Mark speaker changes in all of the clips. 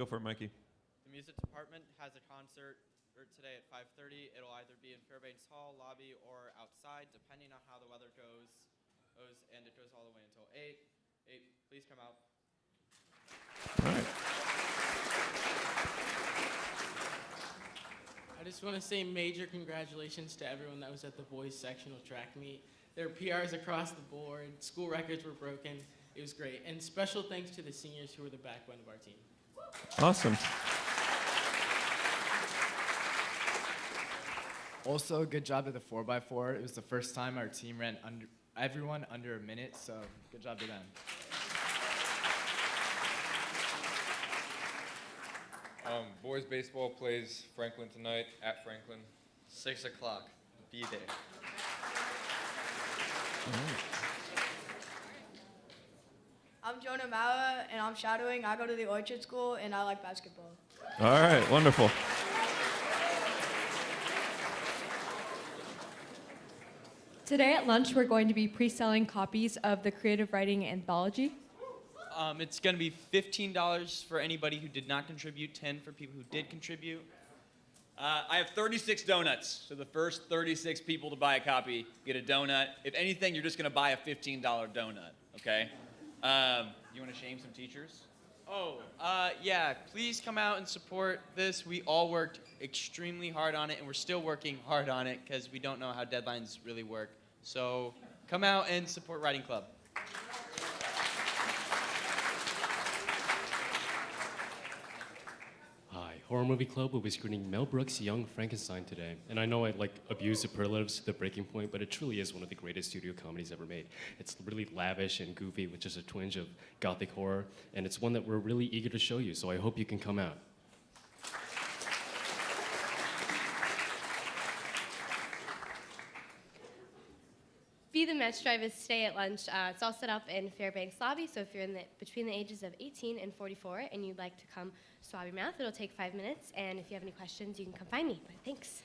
Speaker 1: Go for it, Mikey.
Speaker 2: The music department has a concert today at 5:30. It'll either be in Fairbanks Hall lobby or outside, depending on how the weather goes. And it goes all the way until 8. Please come out.
Speaker 1: All right.
Speaker 3: I just want to say major congratulations to everyone that was at the boys sectional track meet. There were PRs across the board. School records were broken. It was great. And special thanks to the seniors who were the backbone of our team.
Speaker 1: Awesome.
Speaker 4: Also, good job to the 4x4. It was the first time our team ran everyone under a minute, so good job to them.
Speaker 5: Boys baseball plays Franklin tonight at Franklin.
Speaker 2: 6 o'clock. Be there.
Speaker 6: I'm Jonah Mara, and I'm shadowing. I go to the Orchard School, and I like basketball.
Speaker 1: All right, wonderful.
Speaker 7: Today at lunch, we're going to be pre-selling copies of the Creative Writing Anthology.
Speaker 2: It's going to be $15 for anybody who did not contribute, 10 for people who did contribute.
Speaker 8: I have 36 donuts, so the first 36 people to buy a copy get a donut. If anything, you're just going to buy a $15 donut, okay? You want to shame some teachers?
Speaker 2: Yeah, please come out and support this. We all worked extremely hard on it, and we're still working hard on it because we don't know how deadlines really work. So come out and support Writing Club.
Speaker 9: Hi, Horror Movie Club will be screening Mel Brooks' Young Frankenstein today. And I know I abuse superlatives to the breaking point, but it truly is one of the greatest studio comedies ever made. It's really lavish and goofy with just a twinge of gothic horror, and it's one that we're really eager to show you, so I hope you can come out.
Speaker 10: Be the Metro Drivers Stay at Lunch. It's all set up in Fairbanks lobby, so if you're between the ages of 18 and 44 and you'd like to come swab your mouth, it'll take 5 minutes, and if you have any questions, you can come find me. But thanks.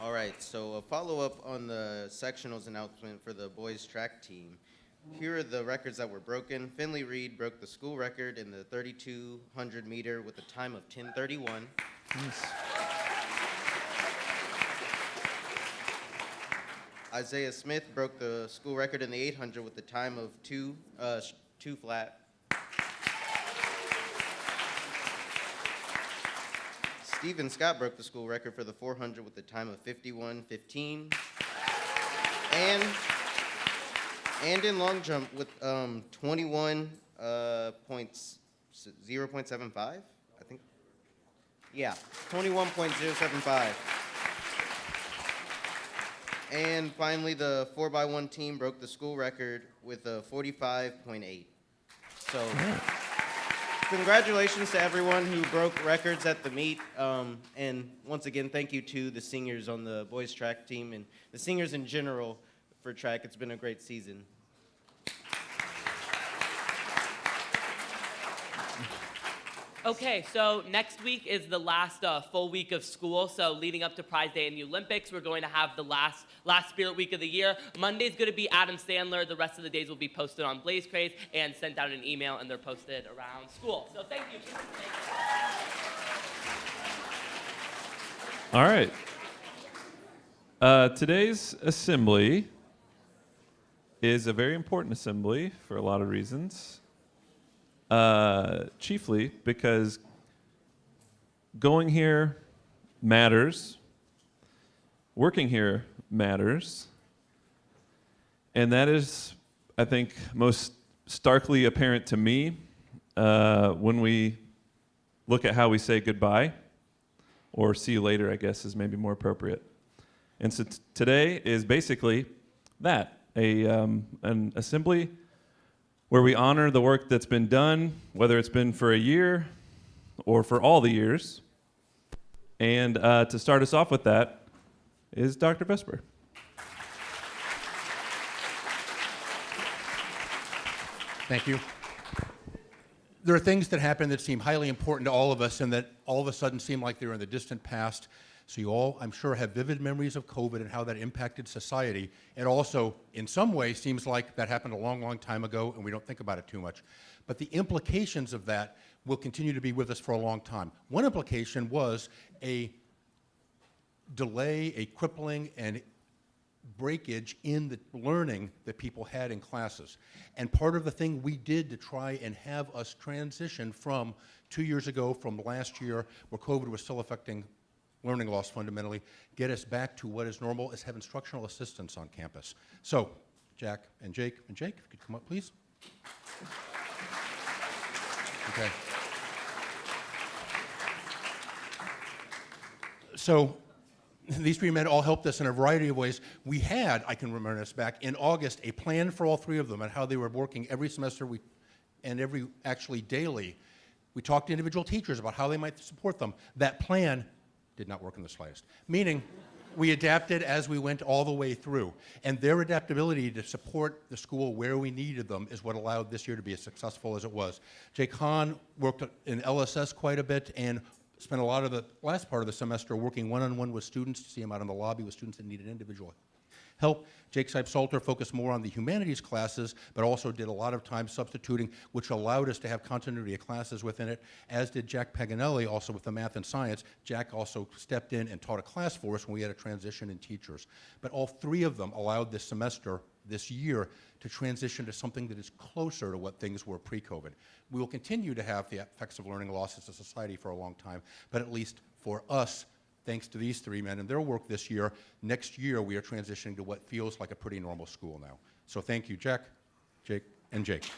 Speaker 11: All right, so a follow-up on the sectionals announcement for the boys track team. Here are the records that were broken. Finley Reed broke the school record in the 3,200 meter with a time of 10:31.
Speaker 1: Nice.
Speaker 11: Isaiah Smith broke the school record in the 800 with the time of 2 flat. Stephen Scott broke the school record for the 400 with the time of 51:15. And in long jump with 0.75, I think. Yeah, 21.075. And finally, the 4x1 team broke the school record with a 45.8. So, congratulations to everyone who broke records at the meet. And once again, thank you to the seniors on the boys track team and the seniors in general for track. It's been a great season.
Speaker 12: Okay, so next week is the last full week of school. So leading up to Prize Day and the Olympics, we're going to have the last Spirit Week of the year. Monday's going to be Adam Sandler. The rest of the days will be posted on Blaze Craze and sent out an email, and they're posted around school. So thank you.
Speaker 1: All right. Today's assembly is a very important assembly for a lot of reasons. Chiefly because going here matters, working here matters, and that is, I think, most starkly apparent to me when we look at how we say goodbye, or see you later, I guess, is maybe more appropriate. And so today is basically that, an assembly where we honor the work that's been done, whether it's been for a year or for all the years. And to start us off with that is Dr. Vesper.
Speaker 13: Thank you. There are things that happen that seem highly important to all of us and that all of a sudden seem like they're in the distant past. So you all, I'm sure, have vivid memories of COVID and how that impacted society. It also, in some ways, seems like that happened a long, long time ago, and we don't think about it too much. But the implications of that will continue to be with us for a long time. One implication was a delay, a crippling, and breakage in the learning that people had in classes. And part of the thing we did to try and have us transition from 2 years ago, from last year, where COVID was still affecting learning loss fundamentally, get us back to what is normal, is have instructional assistants on campus. So, Jack and Jake, if you could come up, please. Okay. So, these three men all helped us in a variety of ways. We had, I can remember this back, in August, a plan for all three of them and how they were working every semester and actually daily. We talked to individual teachers about how they might support them. That plan did not work in the slightest, meaning we adapted as we went all the way through. And their adaptability to support the school where we needed them is what allowed this year to be as successful as it was. Jake Hahn worked in LSS quite a bit and spent a lot of the last part of the semester working one-on-one with students to see him out in the lobby with students that needed individual help. Jake Seib-Salter focused more on the humanities classes, but also did a lot of time substituting, which allowed us to have continuity of classes within it, as did Jack Paganelli, also with the math and science. Jack also stepped in and taught a class for us when we had a transition in teachers. But all three of them allowed this semester, this year, to transition to something that is closer to what things were pre-COVID. We will continue to have the effects of learning loss as a society for a long time, but at least for us, thanks to these three men and their work this year, next year we are transitioning to what feels like a pretty normal school now. So thank you, Jack, Jake, and Jake.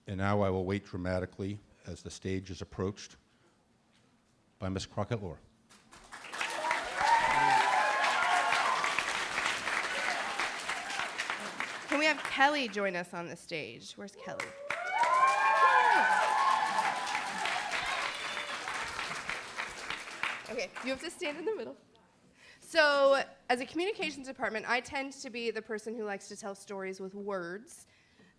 Speaker 13: And now I will wait dramatically as the stage is approached by Ms. Crockett-Lohr.
Speaker 14: Can we have Kelly join us on the stage? Where's Kelly? Okay, you have to stand in the middle. So, as a communications department, I tend to be the person who likes to tell stories with words.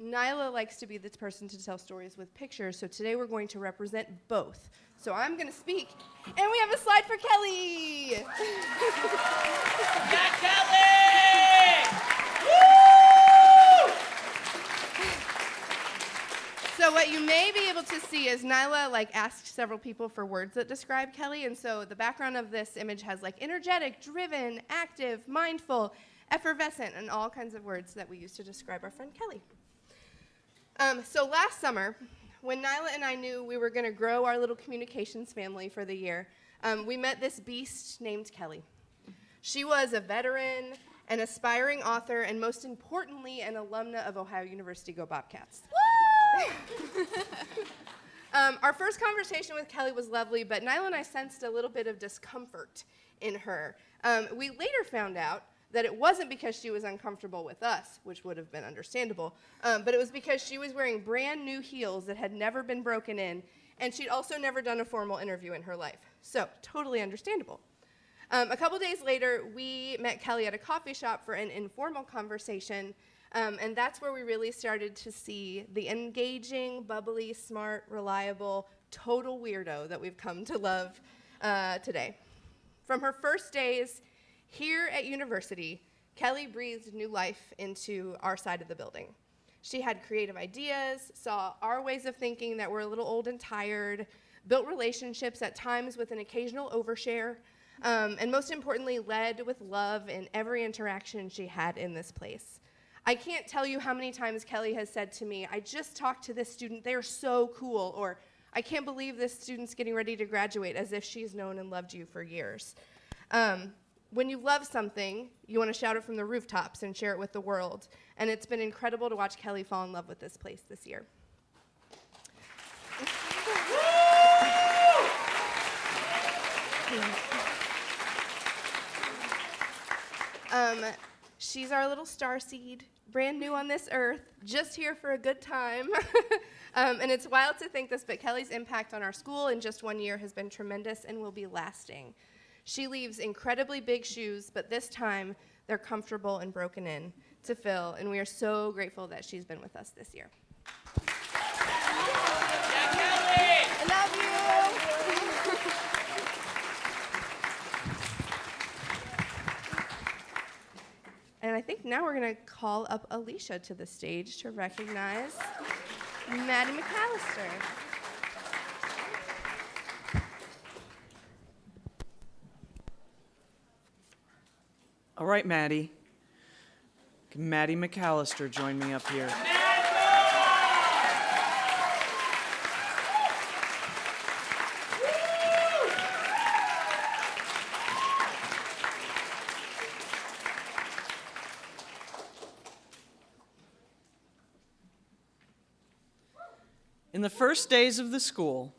Speaker 14: Nyla likes to be the person to tell stories with pictures, so today we're going to represent both. So I'm going to speak, and we have a slide for Kelly!
Speaker 12: Yeah, Kelly!
Speaker 14: So what you may be able to see is Nyla asked several people for words that describe Kelly, and so the background of this image has energetic, driven, active, mindful, effervescent, and all kinds of words that we use to describe our friend Kelly. So last summer, when Nyla and I knew we were going to grow our little communications family for the year, we met this beast named Kelly. She was a veteran, an aspiring author, and most importantly, an alumna of Ohio University. Go Bobcats. Our first conversation with Kelly was lovely, but Nyla and I sensed a little bit of discomfort in her. We later found out that it wasn't because she was uncomfortable with us, which would have been understandable, but it was because she was wearing brand new heels that had never been broken in, and she'd also never done a formal interview in her life. So, totally understandable. A couple days later, we met Kelly at a coffee shop for an informal conversation, and that's where we really started to see the engaging, bubbly, smart, reliable, total weirdo that we've come to love today. From her first days here at university, Kelly breathed new life into our side of the building. She had creative ideas, saw our ways of thinking that were a little old and tired, built relationships at times with an occasional overshare, and most importantly, led with love in every interaction she had in this place. I can't tell you how many times Kelly has said to me, "I just talked to this student, they're so cool," or "I can't believe this student's getting ready to graduate," as if she's known and loved you for years. When you love something, you want to shout it from the rooftops and share it with the world. And it's been incredible to watch Kelly fall in love with this place this year. She's our little starseed, brand new on this earth, just here for a good time. And it's wild to think this, but Kelly's impact on our school in just 1 year has been tremendous and will be lasting. She leaves incredibly big shoes, but this time they're comfortable and broken in to fill, and we are so grateful that she's been with us this year. I love you. And I think now we're going to call up Alicia to the stage to recognize Maddie McAllister.
Speaker 15: All right, Maddie. Can Maddie McAllister join me up here? In the first days of the school,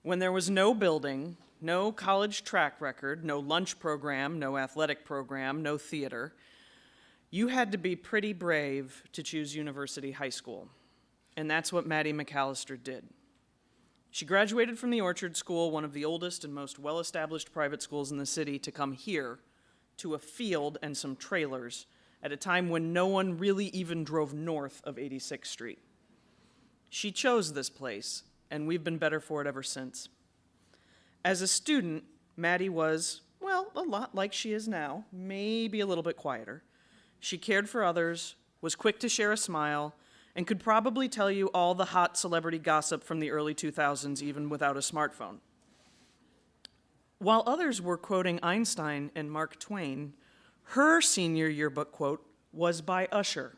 Speaker 15: when there was no building, no college track record, no lunch program, no athletic program, no theater, you had to be pretty brave to choose University High School. And that's what Maddie McAllister did. She graduated from the Orchard School, one of the oldest and most well-established private schools in the city, to come here to a field and some trailers at a time when no one really even drove north of 86th Street. She chose this place, and we've been better for it ever since. As a student, Maddie was, well, a lot like she is now, maybe a little bit quieter. She cared for others, was quick to share a smile, and could probably tell you all the hot celebrity gossip from the early 2000s even without a smartphone. While others were quoting Einstein and Mark Twain, her senior yearbook quote was by Usher.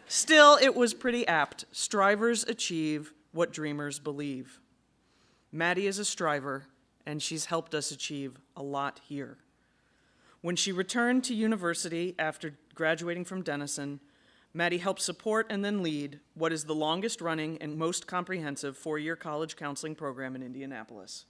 Speaker 15: Still, it was pretty apt. Strivers achieve what dreamers believe. Maddie is a striver, and she's helped us achieve a lot here. When she returned to university after graduating from Denison, Maddie helped support and then lead what is the longest running and most comprehensive four-year college counseling program in Indianapolis.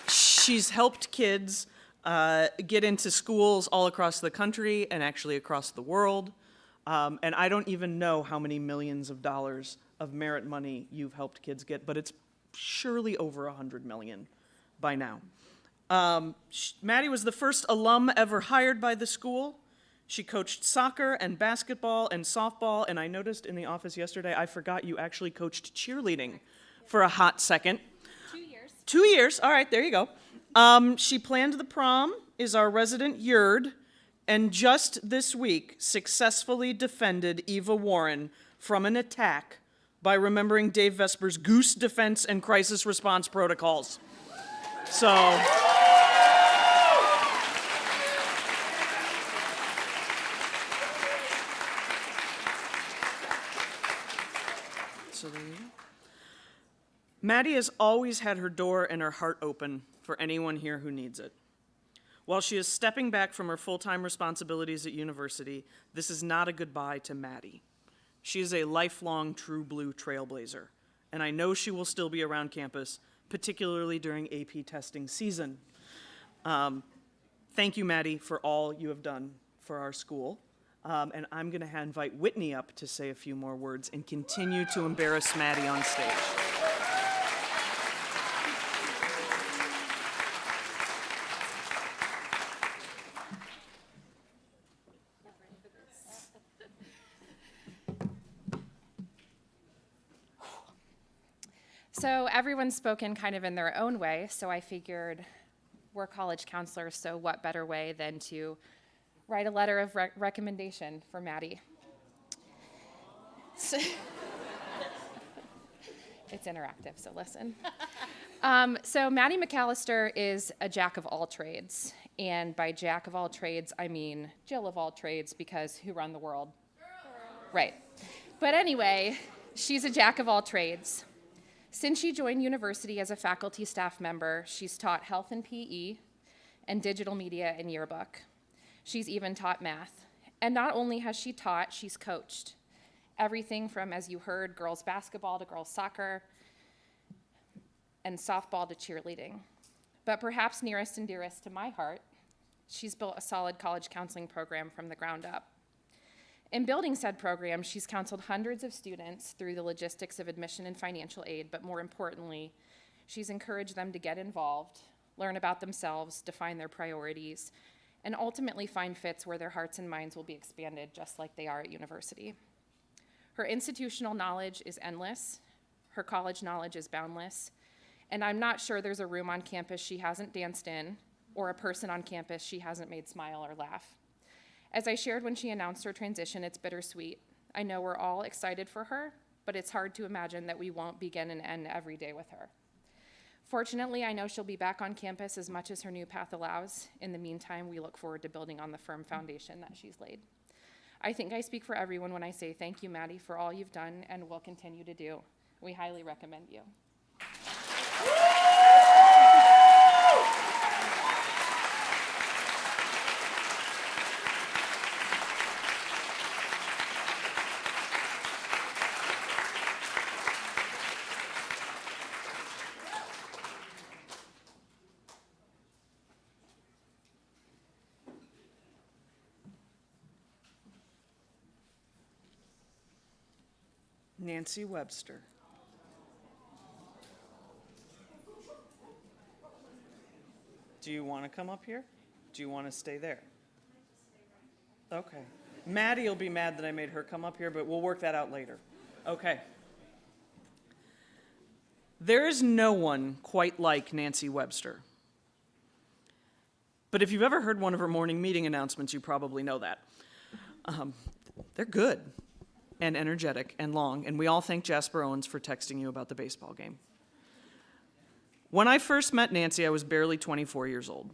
Speaker 15: She's helped kids get into schools all across the country and actually across the world. And I don't even know how many millions of dollars of merit money you've helped kids get, but it's surely over 100 million by now. Maddie was the first alum ever hired by the school. She coached soccer and basketball and softball, and I noticed in the office yesterday, I forgot you actually coached cheerleading for a hot second.
Speaker 10: 2 years.
Speaker 15: 2 years, all right, there you go. She planned the prom, is our resident yerd, and just this week successfully defended Eva Warren from an attack by remembering Dave Vesper's goose defense and crisis response protocols. So there you go. Maddie has always had her door and her heart open for anyone here who needs it. While she is stepping back from her full-time responsibilities at university, this is not a goodbye to Maddie. She is a lifelong true blue trailblazer, and I know she will still be around campus, particularly during AP testing season. Thank you, Maddie, for all you have done for our school. And I'm going to invite Whitney up to say a few more words and continue to embarrass Maddie on stage.
Speaker 16: So everyone's spoken kind of in their own way, so I figured we're college counselors, so what better way than to write a letter of recommendation for Maddie. So it's interactive, so listen. So Maddie McAllister is a jack of all trades, and by jack of all trades, I mean Jill of all trades, because who run the world? Right. But anyway, she's a jack of all trades. Since she joined university as a faculty staff member, she's taught health and PE and digital media and yearbook. She's even taught math. And not only has she taught, she's coached. Everything from, as you heard, girls basketball to girls soccer and softball to cheerleading. But perhaps nearest and dearest to my heart She's built a solid college counseling program from the ground up. In building said program, she's counseled hundreds of students through the logistics of admission and financial aid, but more importantly, she's encouraged them to get involved, learn about themselves, define their priorities, and ultimately find fits where their hearts and minds will be expanded just like they are at university. Her institutional knowledge is endless, her college knowledge is boundless, and I'm not sure there's a room on campus she hasn't danced in or a person on campus she hasn't made smile or laugh. As I shared when she announced her transition, it's bittersweet. I know we're all excited for her, but it's hard to imagine that we won't begin and end every day with her. Fortunately, I know she'll be back on campus as much as her new path allows. In the meantime, we look forward to building on the firm foundation that she's laid. I think I speak for everyone when I say thank you, Maddie, for all you've done and will continue to do. We highly recommend you.
Speaker 15: Nancy Webster. Do you want to come up here? Do you want to stay there? Okay. Maddie will be mad that I made her come up here, but we'll work that out later. Okay. There is no one quite like Nancy Webster. But if you've ever heard one of her morning meeting announcements, you probably know that. They're good and energetic and long, and we all thank Jasper Owens for texting you about the baseball game. When I first met Nancy, I was barely 24 years old.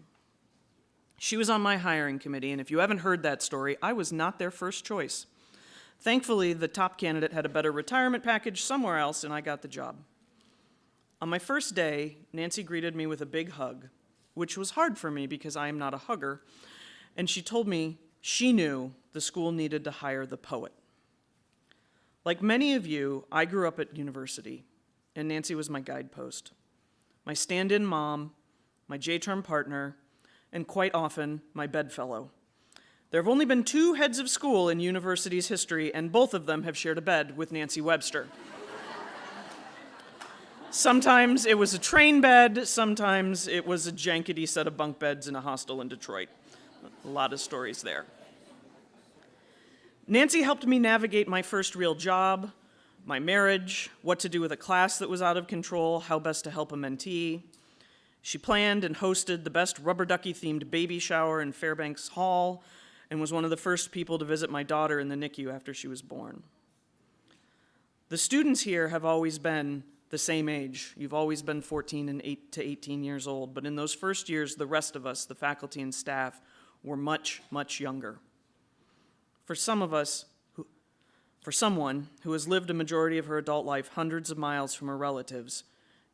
Speaker 15: She was on my hiring committee, and if you haven't heard that story, I was not their first choice. Thankfully, the top candidate had a better retirement package somewhere else, and I got the job. On my first day, Nancy greeted me with a big hug, which was hard for me because I am not a hugger, and she told me she knew the school needed to hire the poet. Like many of you, I grew up at university, and Nancy was my guidepost, my stand-in mom, my J-term partner, and quite often, my bedfellow. There have only been 2 heads of school in university's history, and both of them have shared a bed with Nancy Webster. Sometimes it was a train bed, sometimes it was a jankety set of bunk beds in a hostel in Detroit. A lot of stories there. Nancy helped me navigate my first real job, my marriage, what to do with a class that was out of control, how best to help a mentee. She planned and hosted the best rubber ducky-themed baby shower in Fairbanks Hall and was one of the first people to visit my daughter in the NICU after she was born. The students here have always been the same age. You've always been 14 and 8 to 18 years old, but in those first years, the rest of us, the faculty and staff, were much, much younger. For someone who has lived a majority of her adult life hundreds of miles from her relatives,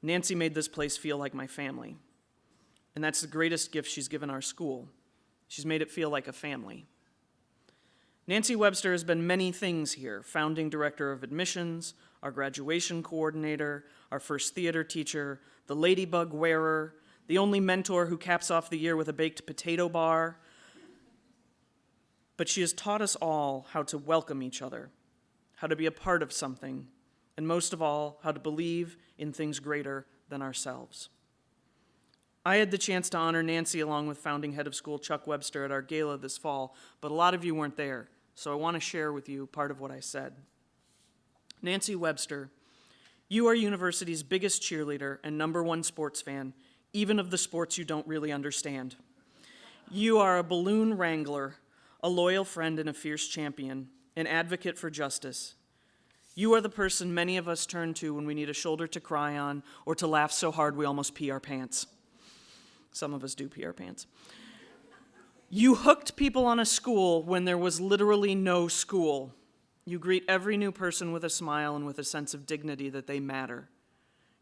Speaker 15: Nancy made this place feel like my family. And that's the greatest gift she's given our school. She's made it feel like a family. Nancy Webster has been many things here: founding director of admissions, our graduation coordinator, our first theater teacher, the ladybug wearer, the only mentor who caps off the year with a baked potato bar. But she has taught us all how to welcome each other, how to be a part of something, and most of all, how to believe in things greater than ourselves. I had the chance to honor Nancy along with founding head of school Chuck Webster at our gala this fall, but a lot of you weren't there, so I want to share with you part of what I said. Nancy Webster, you are university's biggest cheerleader and #1 sports fan, even of the sports you don't really understand. You are a balloon wrangler, a loyal friend and a fierce champion, an advocate for justice. You are the person many of us turn to when we need a shoulder to cry on or to laugh so hard we almost pee our pants. Some of us do pee our pants. You hooked people on a school when there was literally no school. You greet every new person with a smile and with a sense of dignity that they matter.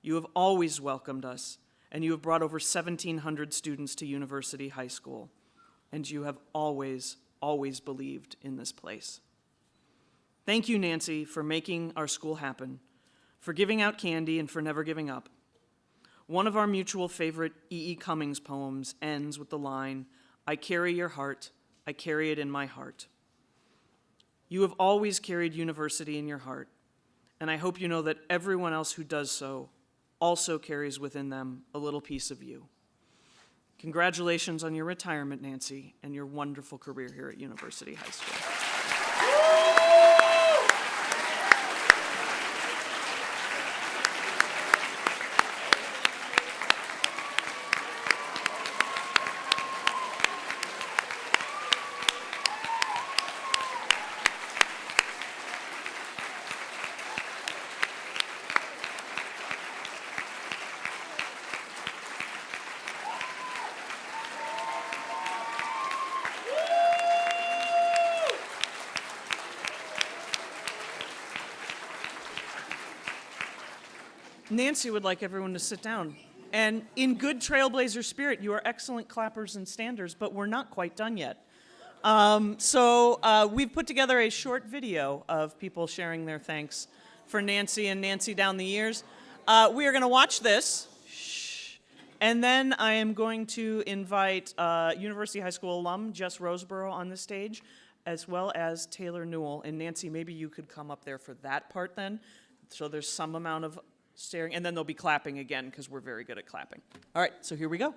Speaker 15: You have always welcomed us, and you have brought over 1,700 students to University High School, and you have always believed in this place. Thank you, Nancy, for making our school happen, for giving out candy, and for never giving up. One of our mutual favorite E.E. Cummings poems ends with the line, I carry your heart. I carry it in my heart. You have always carried university in your heart, and I hope you know that everyone else who does so also carries within them a little piece of you. Congratulations on your retirement, Nancy, and your wonderful career here at University High School. Nancy would like everyone to sit down. And in good Trailblazer spirit, you are excellent clappers and standers, but we're not quite done yet. We've put together a short video of people sharing their thanks for Nancy and Nancy down the years. We are going to watch this. Shh. And then I am going to invite University High School alum Jess Roseborough on the stage, as well as Taylor Newell. And Nancy, maybe you could come up there for that part then. So there's some amount of staring, and then they'll be clapping again because we're very good at clapping. All right, so here we go.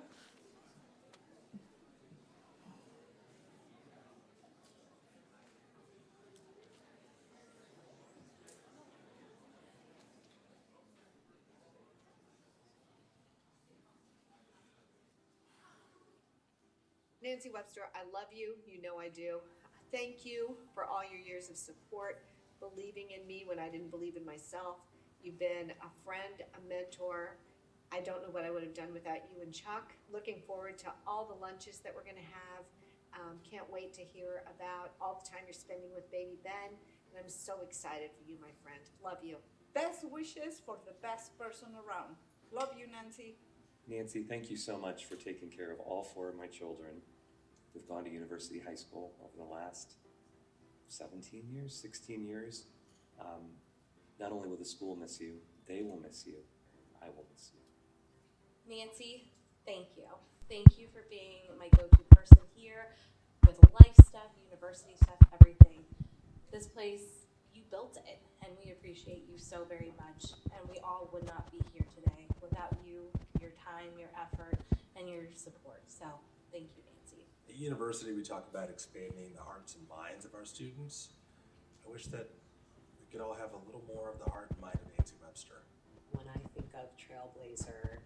Speaker 17: Nancy Webster, I love you. You know I do. Thank you for all your years of support, believing in me when I didn't believe in myself. You've been a friend, a mentor. I don't know what I would have done without you and Chuck. Looking forward to all the lunches that we're going to have. Can't wait to hear about all the time you're spending with baby Ben. And I'm so excited for you, my friend. Love you.
Speaker 18: Best wishes for the best person around. Love you, Nancy.
Speaker 19: Nancy, thank you so much for taking care of all 4 of my children who've gone to University High School over the last 17 years, 16 years. Not only will the school miss you, they will miss you. I will miss you.
Speaker 20: Nancy, thank you. Thank you for being my go-to person here with life stuff, university stuff, everything. This place, you built it, and we appreciate you so very much. And we all would not be here today without you, your time, your effort, and your support. So thank you, Nancy.
Speaker 21: At university, we talk about expanding the hearts and minds of our students. I wish that we could all have a little more of the heart and mind of Nancy Webster.
Speaker 20: When I think of Trailblazer,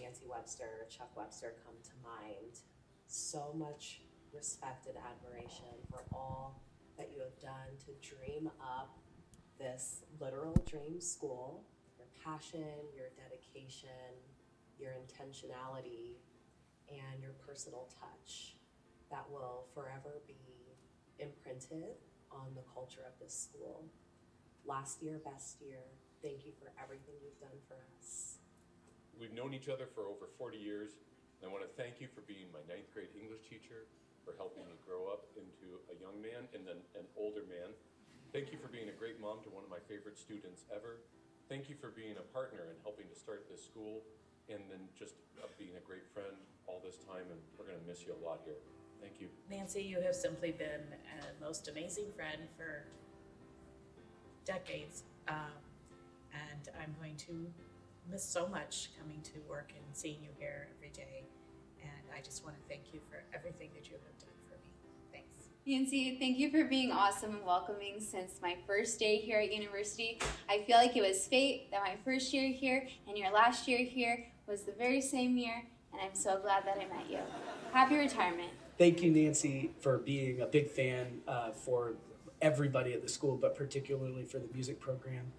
Speaker 20: Nancy Webster, Chuck Webster come to mind. So much respect and admiration for all that you have done to dream up this literal dream school. Your passion, your dedication, your intentionality, and your personal touch that will forever be imprinted on the culture of this school. Last year, best year. Thank you for everything you've done for us.
Speaker 22: We've known each other for over 40 years, and I want to thank you for being my 9th grade English teacher, for helping me grow up into a young man and then an older man. Thank you for being a great mom to one of my favorite students ever. Thank you for being a partner and helping to start this school, and then just being a great friend all this time, and we're going to miss you a lot here. Thank you.
Speaker 23: Nancy, you have simply been a most amazing friend for decades, and I'm going to miss so much coming to work and seeing you here every day, and I just want to thank you for everything that you have done for me. Thanks.
Speaker 24: Nancy, thank you for being awesome and welcoming since my first day here at university. I feel like it was fate that my first year here and your last year here was the very same year, and I'm so glad that I met you. Happy retirement.
Speaker 25: Thank you, Nancy, for being a big fan for everybody at the school, but particularly for the music program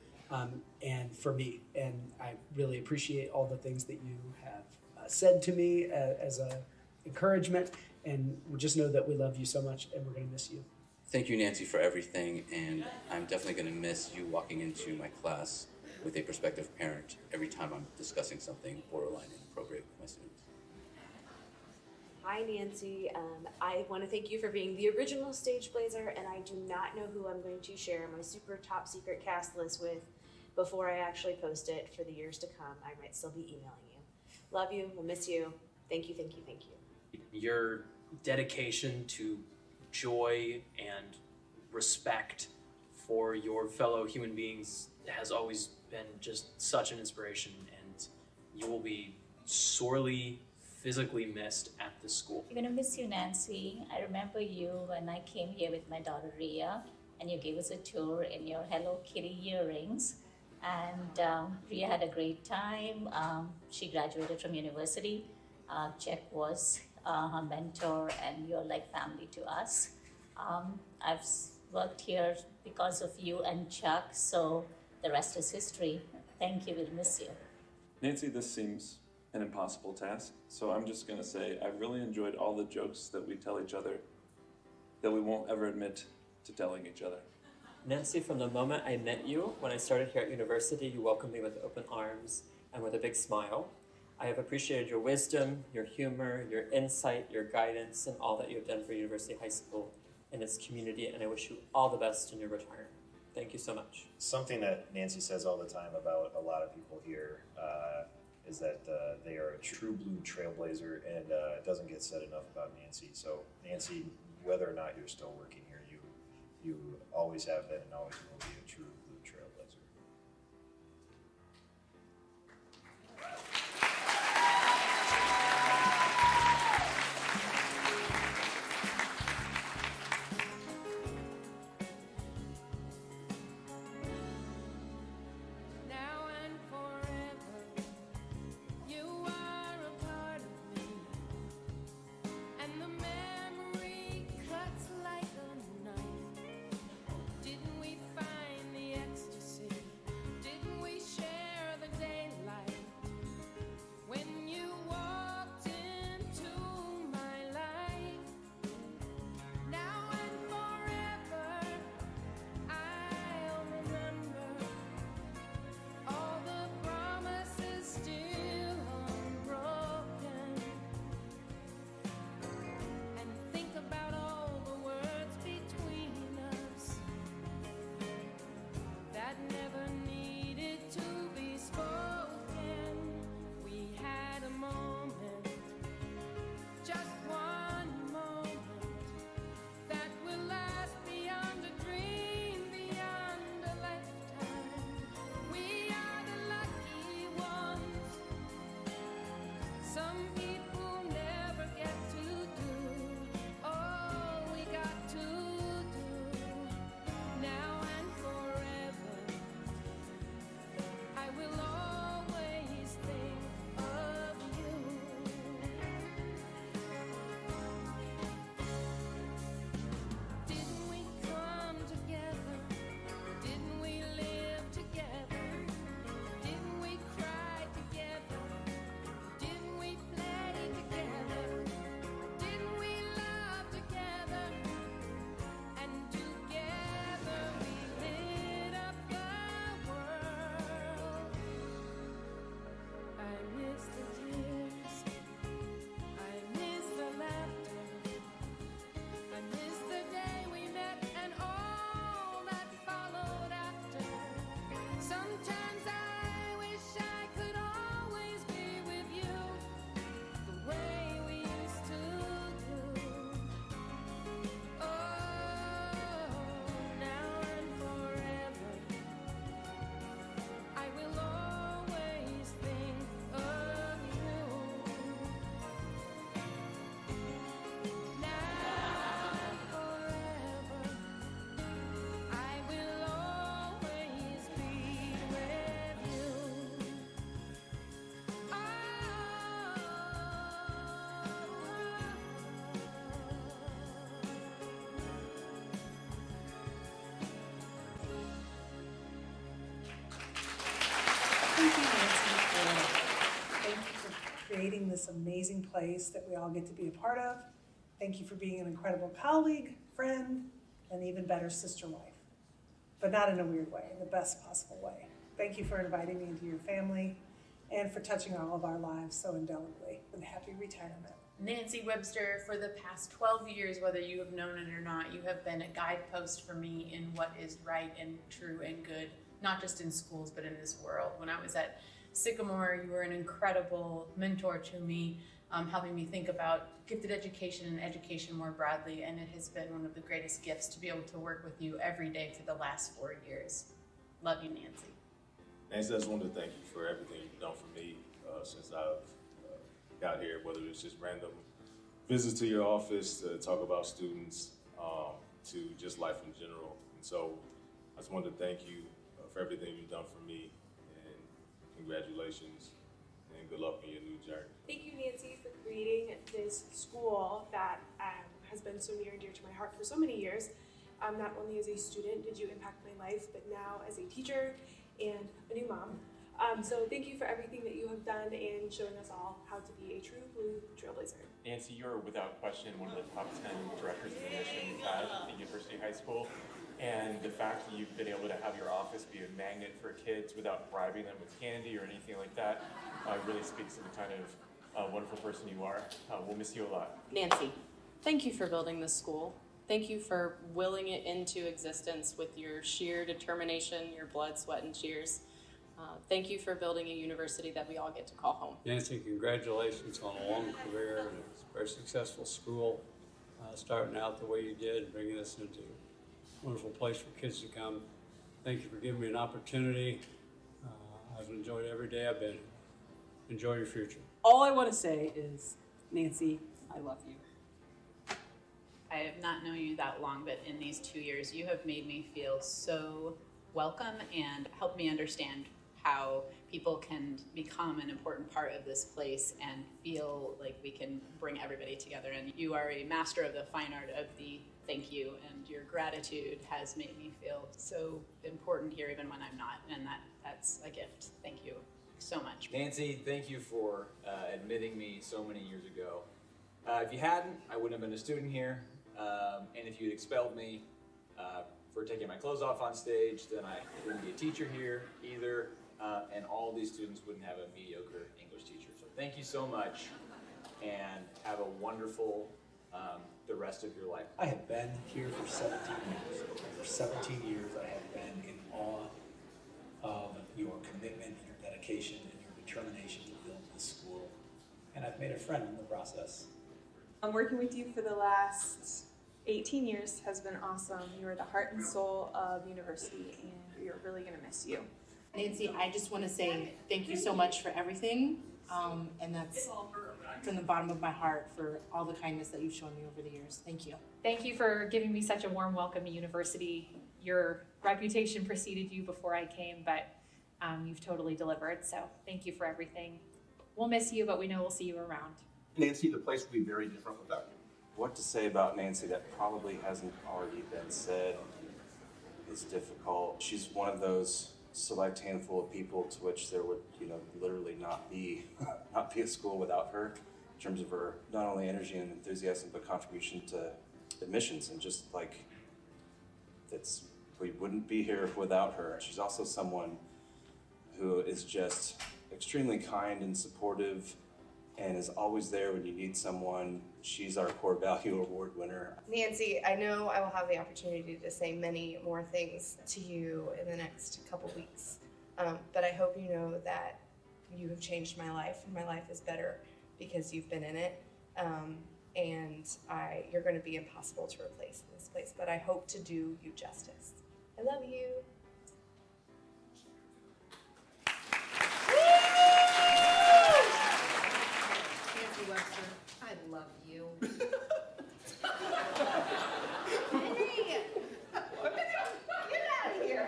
Speaker 25: and for me. And I really appreciate all the things that you have said to me as an encouragement. And just know that we love you so much, and we're going to miss you.
Speaker 26: Thank you, Nancy, for everything. And I'm definitely going to miss you walking into my class with a prospective parent every time I'm discussing something borderline inappropriate with my students.
Speaker 20: Hi, Nancy. I want to thank you for being the original Stage Blazer, and I do not know who I'm going to share my super top secret cast list with before I actually post it for the years to come. I might still be emailing you. Love you. We'll miss you. Thank you, thank you, thank you.
Speaker 3: Your dedication to joy and respect for your fellow human beings has always been just such an inspiration, and you will be sorely physically missed at the school.
Speaker 4: We're gonna miss you, Nancy. I remember you when I came here with my daughter Ria, and you gave us a tour in your Hello Kitty earrings. And Ria had a great time. She graduated from university. Jack was her mentor, and you're like family to us. I've worked here because of you and Chuck, so the rest is history. Thank you, we'll miss you.
Speaker 1: Nancy, this seems an impossible task, so I'm just gonna say I really enjoyed all the jokes that we tell each other that we won't ever admit to telling each other.
Speaker 5: Nancy, from the moment I met you, when I started here at university, you welcomed me with open arms and with a big smile. I have appreciated your wisdom, your humor, your insight, your guidance, and all that you have done for University High School and its community, and I wish you all the best in your retirement. Thank you so much.
Speaker 6: Something that Nancy says all the time about a lot of people here is that they are a true blue trailblazer, and it doesn't get said enough about Nancy. So Nancy, whether or not you're still working here, you always have been and always will be a true blue trailblazer.
Speaker 7: Now and forever, you are a part of me, and the memory cuts like a knife. Didn't we find the ecstasy? Didn't we share the daylight when you walked into my life? Now and forever, I'll remember all the promises still unbroken, and think about all the words between us that never needed to be spoken. We had a moment, just one moment, that will last beyond a dream, beyond a lifetime. We are the lucky ones. Some people never get to do all we got to do. Now and forever, I will always think of you. Didn't we come together? Didn't we live together? Didn't we cry together? Didn't we play together? Didn't we love together? And together we lit up the world. I miss the tears, I miss the laughter, I miss the day we met and all that followed after. Sometimes I wish I could always be with you, the way we used to do. Oh, now and forever, I will always think of you. Now and forever, I will always be with you.
Speaker 23: Thank you, Nancy, thank you for creating this amazing place that we all get to be a part of. Thank you for being an incredible colleague, friend, and even better sister wife. But not in a weird way, in the best possible way. Thank you for inviting me into your family and for touching all of our lives so indelibly. And happy retirement.
Speaker 8: Nancy Webster, for the past 12 years, whether you have known it or not, you have been a guidepost for me in what is right and true and good, not just in schools, but in this world. When I was at Sycamore, you were an incredible mentor to me. helping me think about gifted education and education more broadly. And it has been one of the greatest gifts to be able to work with you every day for the last 4 years. Love you, Nancy.
Speaker 2: Nancy, I just wanted to thank you for everything you've done for me since I've got here, whether it's just random visits to your office to talk about students, to just life in general. And so I just wanted to thank you for everything you've done for me, and congratulations and good luck in your new journey.
Speaker 9: Thank you, Nancy, for creating this school that has been so near and dear to my heart for so many years. Not only as a student did you impact my life, but now as a teacher and a new mom. So thank you for everything that you have done in showing us all how to be a true blue trailblazer.
Speaker 11: Nancy, you're without question one of the top 10 directors of admission we've had at University High School. And the fact that you've been able to have your office be a magnet for kids without bribing them with candy or anything like that really speaks to the kind of wonderful person you are. We'll miss you a lot.
Speaker 12: Nancy, thank you for building this school. Thank you for willing it into existence with your sheer determination, your blood, sweat, and tears. Thank you for building a university that we all get to call home.
Speaker 13: Nancy, congratulations on a long career and a very successful school. Starting out the way you did, bringing us into a wonderful place for kids to come. Thank you for giving me an opportunity. I've enjoyed every day I've been here. Enjoy your future.
Speaker 14: All I want to say is, Nancy, I love you.
Speaker 27: I have not known you that long, but in these 2 years, you have made me feel so welcome and helped me understand how people can become an important part of this place and feel like we can bring everybody together. And you are a master of the fine art of the thank you, and your gratitude has made me feel so important here even when I'm not, and that's a gift. Thank you so much.
Speaker 28: Nancy, thank you for admitting me so many years ago. If you hadn't, I wouldn't have been a student here, and if you'd expelled me for taking my clothes off on stage, then I wouldn't be a teacher here either, and all these students wouldn't have a mediocre English teacher. So thank you so much, and have a wonderful the rest of your life.
Speaker 29: I have been here for 17 years. For 17 years, I have been in awe of your commitment, your dedication, and your determination to build this school. And I've made a friend in the process.
Speaker 9: Working with you for the last 18 years has been awesome. You are the heart and soul of university, and we are really going to miss you.
Speaker 30: Nancy, I just want to say thank you so much for everything, and that's from the bottom of my heart for all the kindness that you've shown me over the years. Thank you.
Speaker 31: Thank you for giving me such a warm welcome to university. Your reputation preceded you before I came, but you've totally delivered, so thank you for everything. We'll miss you, but we know we'll see you around.
Speaker 32: Nancy, the place will be very different without you.
Speaker 33: What to say about Nancy that probably hasn't already been said is difficult. She's one of those select handful of people to which there would, literally not be a school without her, in terms of her not only energy and enthusiasm, but contribution to admissions, and just like we wouldn't be here without her. She's also someone who is just extremely kind and supportive, and is always there when you need someone. She's our Core Value Award winner.
Speaker 34: Nancy, I know I will have the opportunity to say many more things to you in the next couple weeks, but I hope you know that you have changed my life, and my life is better because you've been in it, and you're going to be impossible to replace in this place, but I hope to do you justice. I love you.
Speaker 17: Nancy Webster, I love you.
Speaker 30: Henry!
Speaker 17: Get out of here!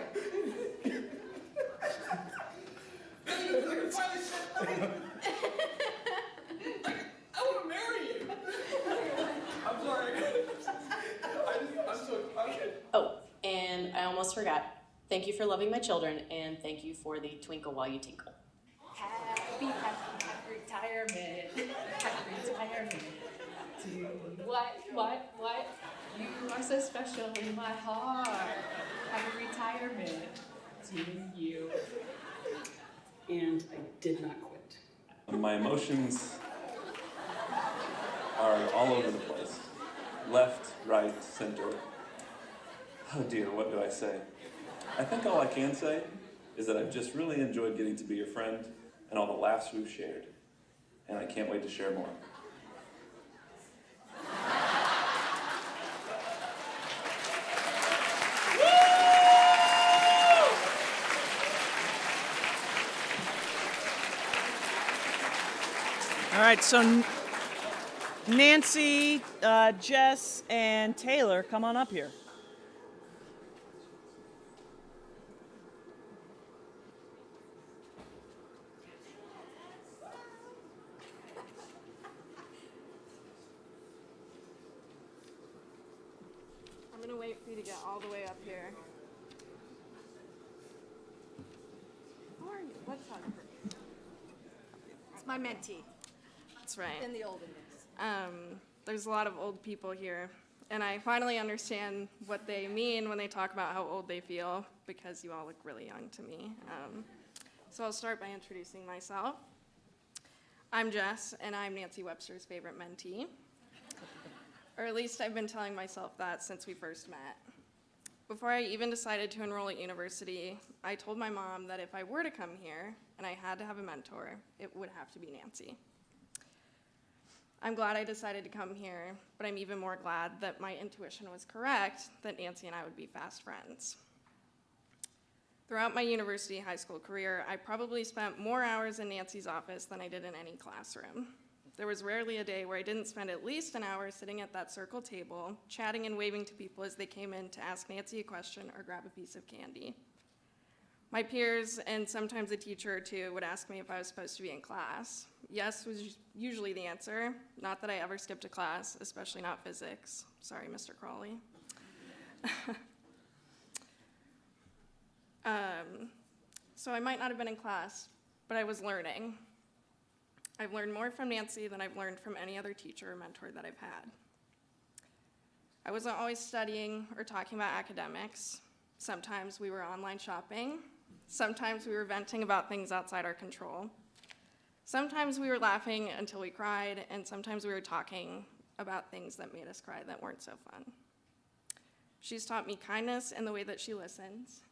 Speaker 28: I want to marry you. I'm sorry.
Speaker 12: Oh, and I almost forgot. Thank you for loving my children, and thank you for the twinkle while you tinkle.
Speaker 31: Happy retirement. Happy retirement to you. What? You are so special in my heart. Happy retirement to you.
Speaker 15: And I did not quit.
Speaker 1: My emotions are all over the place. Left, right, center. Oh dear, what do I say? I think all I can say is that I've just really enjoyed getting to be your friend and all the laughs we've shared. And I can't wait to share more.
Speaker 15: right, so Nancy, Jess, and Taylor, come on up here.
Speaker 3: I'm gonna wait for you to get all the way up here. How are you? What photographer? It's my mentee. That's right.
Speaker 30: In the olden days.
Speaker 3: There's a lot of old people here, and I finally understand what they mean when they talk about how old they feel, because you all look really young to me. So I'll start by introducing myself. I'm Jess, and I'm Nancy Webster's favorite mentee. Or at least I've been telling myself that since we first met. Before I even decided to enroll at university, I told my mom that if I were to come here and I had to have a mentor, it would have to be Nancy. I'm glad I decided to come here, but I'm even more glad that my intuition was correct, that Nancy and I would be fast friends. Throughout my university high school career, I probably spent more hours in Nancy's office than I did in any classroom. There was rarely a day where I didn't spend at least an hour sitting at that circle table, chatting and waving to people as they came in to ask Nancy a question or grab a piece of candy. My peers, and sometimes a teacher or two, would ask me if I was supposed to be in class. Yes was usually the answer. Not that I ever skipped a class, especially not physics. Sorry, Mr. Crawley. So I might not have been in class, but I was learning. I've learned more from Nancy than I've learned from any other teacher or mentor that I've had. I wasn't always studying or talking about academics. Sometimes we were online shopping. Sometimes we were venting about things outside our control. Sometimes we were laughing until we cried, and sometimes we were talking about things that made us cry that weren't so fun. She's taught me kindness in the way that she listens,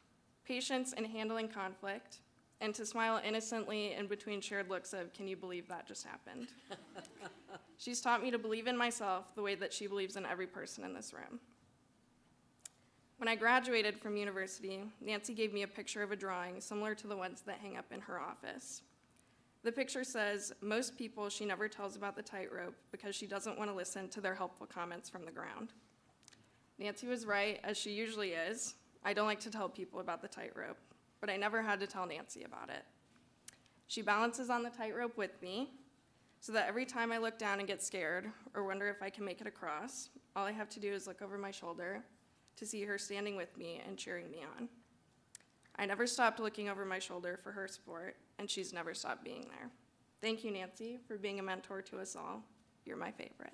Speaker 3: patience in handling conflict, and to smile innocently in between shared looks of, can you believe that just happened? She's taught me to believe in myself the way that she believes in every person in this room. When I graduated from university, Nancy gave me a picture of a drawing similar to the ones that hang up in her office. The picture says, most people she never tells about the tightrope because she doesn't want to listen to their helpful comments from the ground. Nancy was right, as she usually is. I don't like to tell people about the tightrope, but I never had to tell Nancy about it. She balances on the tightrope with me, so that every time I look down and get scared or wonder if I can make it across, all I have to do is look over my shoulder to see her standing with me and cheering me on. I never stopped looking over my shoulder for her support, and she's never stopped being there. Thank you, Nancy, for being a mentor to us all. You're my favorite.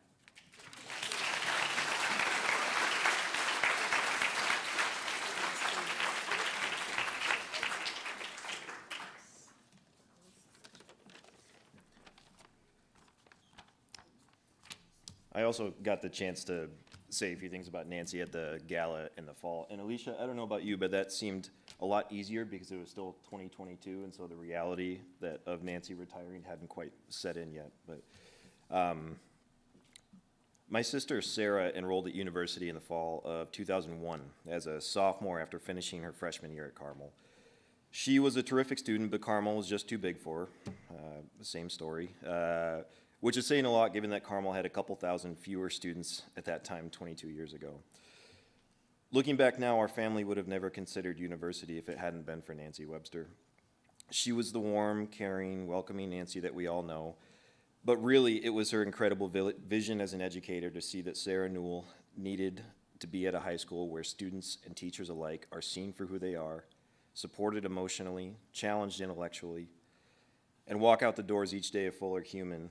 Speaker 4: I also got the chance to say a few things about Nancy at the gala in the fall. And Alicia, I don't know about you, but that seemed a lot easier because it was still 2022, and so the reality of Nancy retiring hadn't quite set in yet. But my sister Sarah enrolled at university in the fall of 2001 as a sophomore after finishing her freshman year at Carmel. She was a terrific student, but Carmel was just too big for her. Same story. Which is saying a lot given that Carmel had a couple thousand fewer students at that time 22 years ago. Looking back now, our family would have never considered university if it hadn't been for Nancy Webster. She was the warm, caring, welcoming Nancy that we all know, but really it was her incredible vision as an educator to see that Sarah Newell needed to be at a high school where students and teachers alike are seen for who they are, supported emotionally, challenged intellectually, and walk out the doors each day a fuller human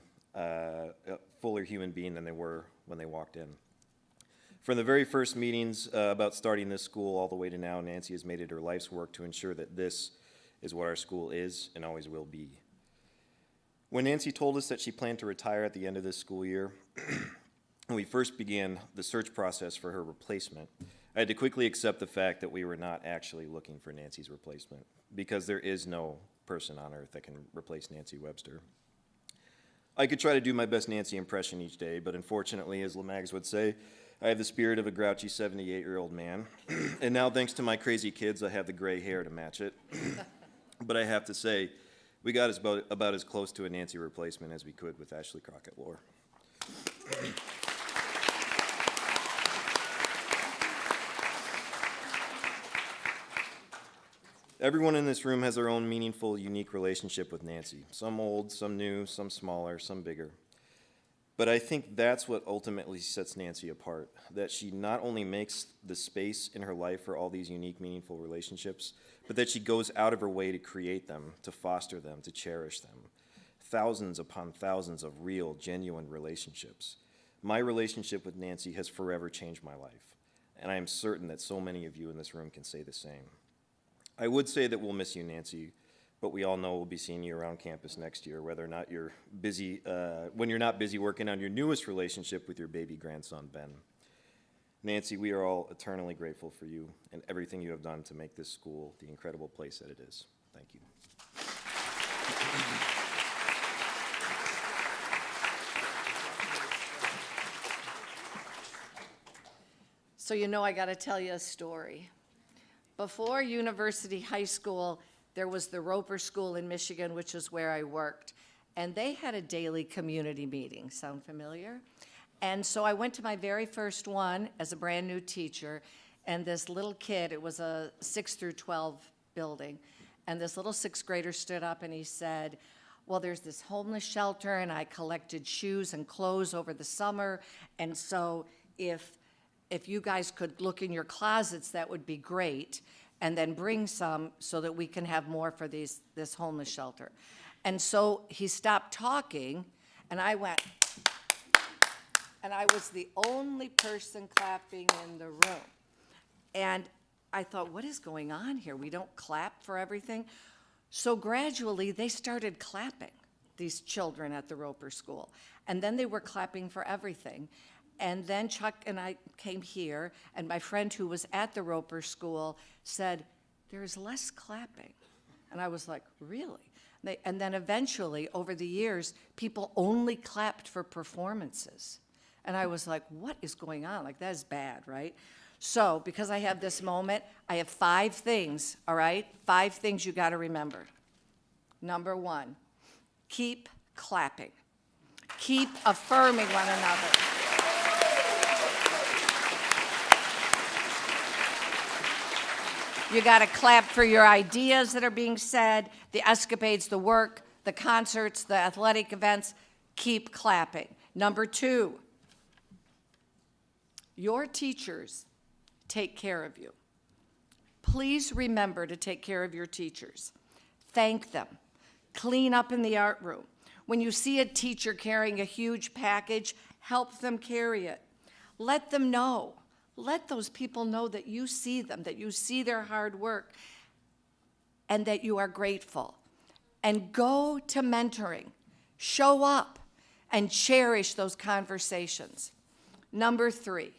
Speaker 4: being than they were when they walked in. From the very first meetings about starting this school all the way to now, Nancy has made it her life's work to ensure that this is what our school is and always will be. When Nancy told us that she planned to retire at the end of this school year, when we first began the search process for her replacement, I had to quickly accept the fact that we were not actually looking for Nancy's replacement, because there is no person on earth that can replace Nancy Webster. I could try to do my best Nancy impression each day, but unfortunately, as Lamags would say, I have the spirit of a grouchy 78-year-old man. And now, thanks to my crazy kids, I have the gray hair to match it. But I have to say, We got about as close to a Nancy replacement as we could with Ashley Crockett-Lohr. Everyone in this room has their own meaningful, unique relationship with Nancy. Some old, some new, some smaller, some bigger. But I think that's what ultimately sets Nancy apart, that she not only makes the space in her life for all these unique, meaningful relationships, but that she goes out of her way to create them, to foster them, to cherish them. Thousands upon thousands of real, genuine relationships. My relationship with Nancy has forever changed my life, and I am certain that so many of you in this room can say the same. I would say that we'll miss you, Nancy, but we all know we'll be seeing you around campus next year, whether or not you're busy, when you're not busy working on your newest relationship with your baby grandson, Ben. Nancy, we are all eternally grateful for you and everything you have done to make this school the incredible place that it is. Thank you.
Speaker 5: So you know I got to tell you a story. Before University High School, there was the Roper School in Michigan, which is where I worked. And they had a daily community meeting. Sound familiar? And so I went to my very first one as a brand new teacher. And this little kid, it was a 6 through 12 building. And this little sixth grader stood up and he said, well, there's this homeless shelter and I collected shoes and clothes over the summer. And so if you guys could look in your closets, that would be great, and then bring some so that we can have more for this homeless shelter. And so he stopped talking, and I went, and I was the only person clapping in the room. And I thought, what is going on here? We don't clap for everything. So gradually, they started clapping, these children at the Roper School. And then they were clapping for everything. And then Chuck and I came here, and my friend who was at the Roper School said, there's less clapping. And I was like, really? And then eventually, over the years, people only clapped for performances. And I was like, what is going on? Like, that is bad, right? So, because I have this moment, I have 5 things, all right? 5 things you got to remember. Number 1, keep clapping. Keep affirming one another. You got to clap for your ideas that are being said, the escapades, the work, the concerts, the athletic events. Keep clapping. Number 2, your teachers take care of you. Please remember to take care of your teachers. Thank them. Clean up in the art room. When you see a teacher carrying a huge package, help them carry it. Let them know. Let those people know that you see them, that you see their hard work, and that you are grateful. And go to mentoring. Show up and cherish those conversations. Number 3,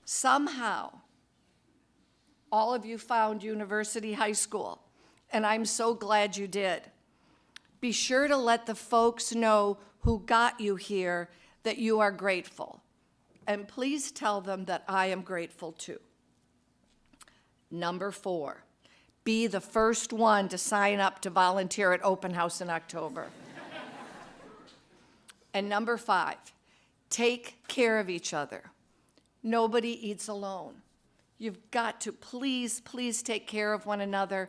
Speaker 5: somehow, all of you found University High School, and I'm so glad you did. Be sure to let the folks know who got you here that you are grateful. And please tell them that I am grateful too. Number 4, be the first one to sign up to volunteer at Open House in October. And number 5, take care of each other. Nobody eats alone. You've got to please take care of one another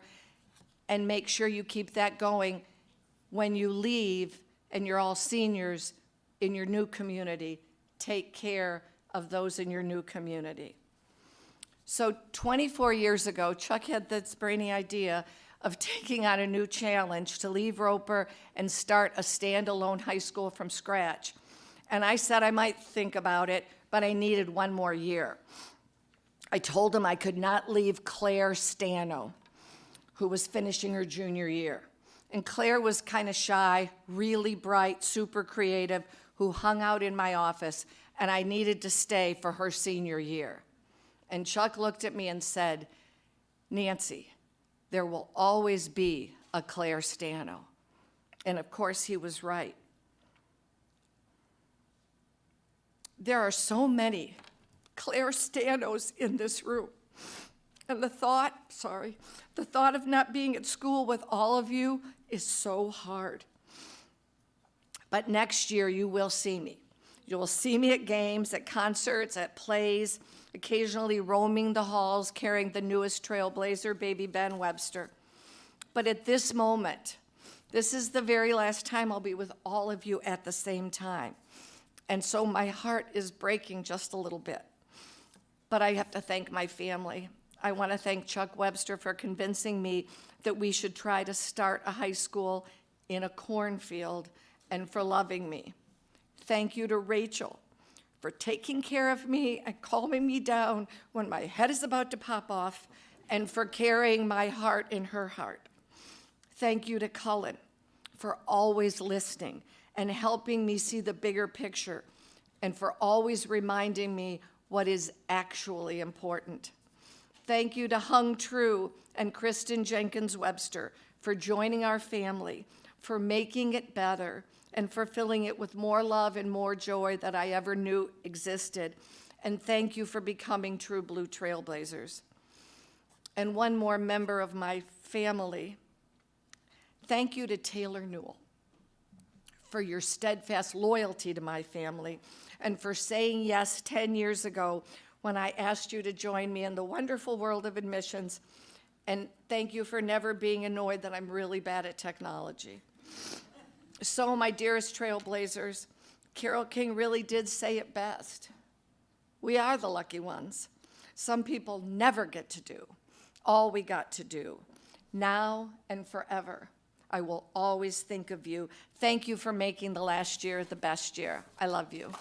Speaker 5: and make sure you keep that going when you leave and you're all seniors in your new community. Take care of those in your new community. So 24 years ago, Chuck had this brainy idea of taking on a new challenge to leave Roper and start a standalone high school from scratch. And I said I might think about it, but I needed 1 more year. I told him I could not leave Claire Stano, who was finishing her junior year. And Claire was kind of shy, really bright, super creative, who hung out in my office, and I needed to stay for her senior year. And Chuck looked at me and said, Nancy, there will always be a Claire Stano. And of course, he was right. There are so many Claire Stanos in this room. And the thought of not being at school with all of you is so hard. But next year you will see me. You will see me at games, at concerts, at plays, occasionally roaming the halls carrying the newest trailblazer, baby Ben Webster. But at this moment, this is the very last time I'll be with all of you at the same time. And so my heart is breaking just a little bit. But I have to thank my family. I want to thank Chuck Webster for convincing me that we should try to start a high school in a cornfield and for loving me. Thank you to Rachel for taking care of me and calming me down when my head is about to pop off and for carrying my heart in her heart. Thank you to Cullen for always listening and helping me see the bigger picture and for always reminding me what is actually important. Thank you to Hung True and Kristen Jenkins Webster for joining our family, for making it better, and for filling it with more love and more joy that I ever knew existed. And thank you for becoming true blue trailblazers. And one more member of my family, thank you to Taylor Newell for your steadfast loyalty to my family and for saying yes 10 years ago when I asked you to join me in the wonderful world of admissions. And thank you for never being annoyed that I'm really bad at technology. So, my dearest trailblazers, Carole King really did say it best. We are the lucky ones. Some people never get to do all we got to do. Now and forever, I will always think of you. Thank you for making the last year the best year. I love you.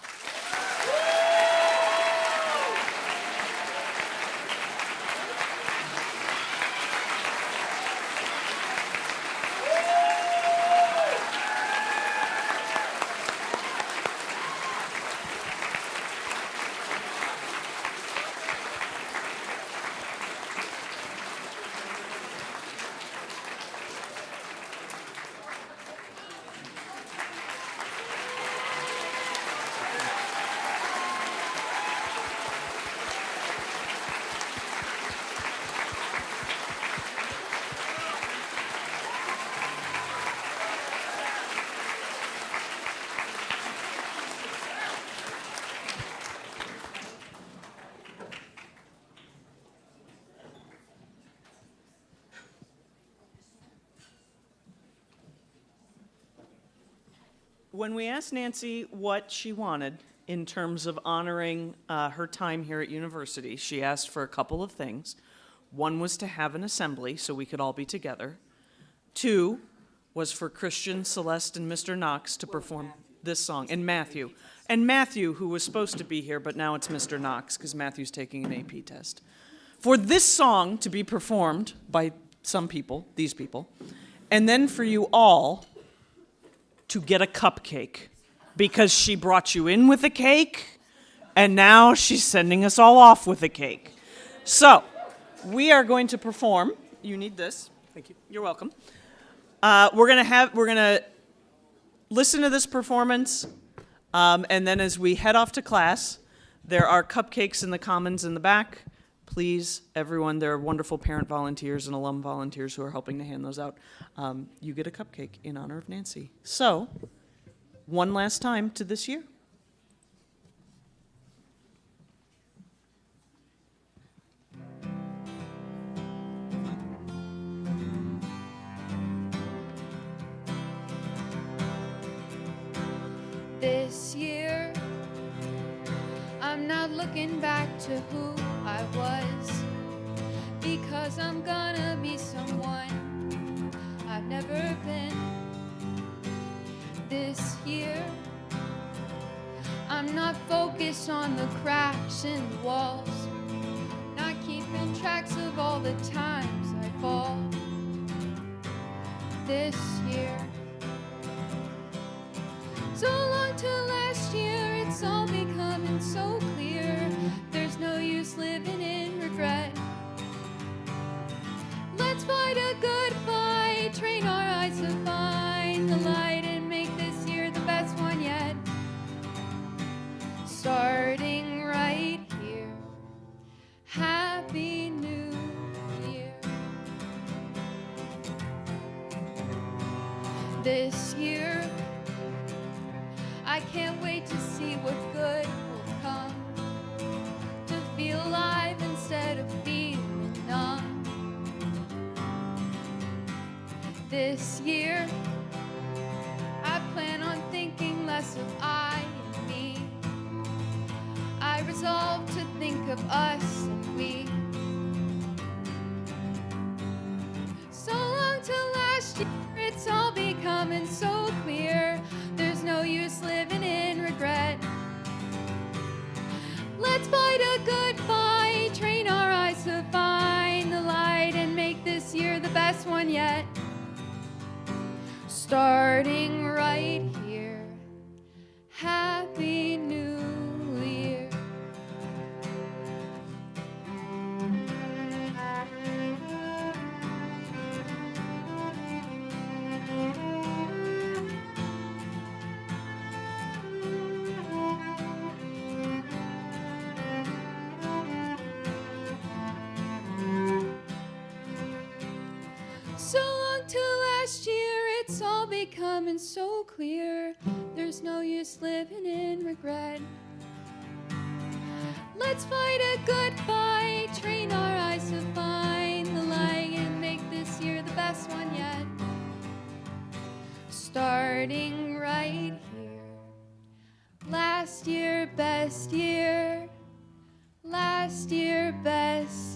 Speaker 15: When we asked Nancy what she wanted in terms of honoring her time here at university, she asked for a couple of things. One was to have an assembly so we could all be together. Two was for Christian, Celeste, and Mr. Knox to perform this song, and Matthew. And Matthew, who was supposed to be here, but now it's Mr. Knox because Matthew's taking an AP test. For this song to be performed by some people, these people, and then for you all to get a cupcake because she brought you in with a cake and now she's sending us all off with a cake. So we are going to perform. You need this. Thank you. You're welcome. We're gonna listen to this performance, and then as we head off to class, there are cupcakes in the commons in the back. Please, everyone, there are wonderful parent volunteers and alum volunteers who are helping to hand those out. You get a cupcake in honor of Nancy. So, one last time to this year.
Speaker 6: This year, I'm not looking back to who I was, because I'm gonna be someone I've never been. This year, I'm not focused on the cracks in the walls, not keeping tracks of all the times I fall. This year, so long to last year, it's all becoming so clear. There's no use living in regret. Let's fight a good fight, train our eyes to find the light and make this year the best one yet. Starting right here. Happy New this year. I can't wait to see what good will come, to feel alive instead of feeling numb. This year, I plan on thinking less of I and me. I resolve to think of us and we. So long till last year, it's all becoming so clear. There's no use living in regret. Let's fight a good fight, train our eyes to find the light, and make this year the best one yet. Starting right here. Happy New Year. So long till last year, it's all becoming so clear. There's no use living in regret. Let's fight a good fight, train our eyes to find the light, and make this year the best one yet. Starting right here. Last year, best year. Last year, best